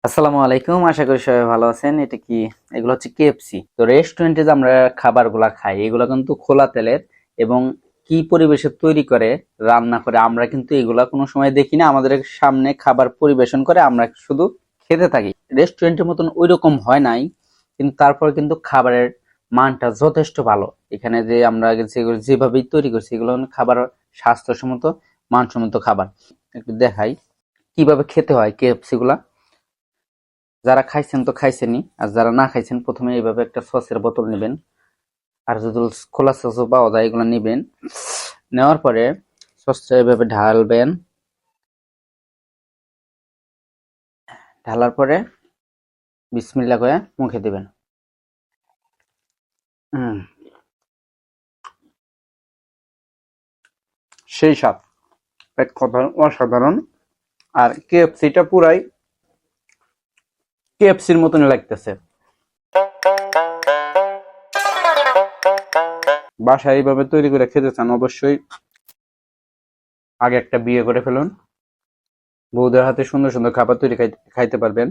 আসসালামু আলাইকুম, আশা করি সবাই ভালো আছেন। এটা কি, এগুলো হচ্ছে কেএফসি। তো রেস্টুরেন্টে যে আমরা খাবারগুলা খাই এগুলো কিন্তু খোলা তেলের, এবং কি পরিবেশে তৈরি করে রান্না করে আমরা কিন্তু এগুলা কোনো সময় দেখি না। আমাদের সামনে খাবার পরিবেশন করে আমরা শুধু খেতে থাকি। রেস্টুরেন্টের মতন ওইরকম হয় নাই, কিন্তু তারপর কিন্তু খাবারের মানটা যথেষ্ট ভালো। এখানে যে আমরা যেভাবেই তৈরি করছি এগুলো খাবার স্বাস্থ্যসম্মত, মানসম্মত খাবার। একটু দেখাই কিভাবে খেতে হয় কেএফসি গুলা। যারা খাইছেন তো খাইছেনই, আর যারা না খাইছেন প্রথমে এইভাবে একটা সসের বোতল নেবেন, আর যদি খোলা সসও পাওয়া যায় এগুলো নেবেন। নেওয়ার পরে সসটা এইভাবে ঢালবেন, ঢালার পরে বিসমিল্লাহ করে মুখে দিবেন। হুম, সেই স্বাদ, এক কথা অসাধারণ। আর কেএফসিটা পুরাই কেএফসির মতনই লাগতেছে। বাসায় এইভাবে তৈরি করে খেতে চান অবশ্যই আগে একটা বিয়ে করে ফেলুন, বউদের হাতে সুন্দর সুন্দর খাবার তৈরি খাইতে পারবেন।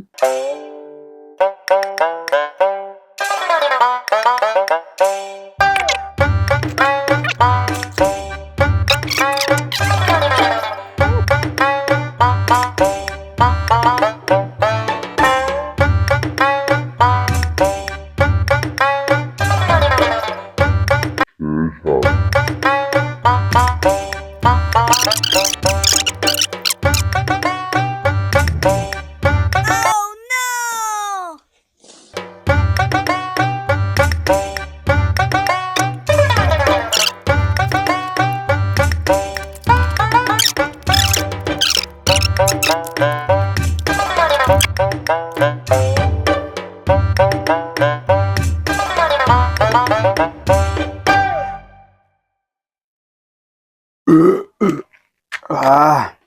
Ah.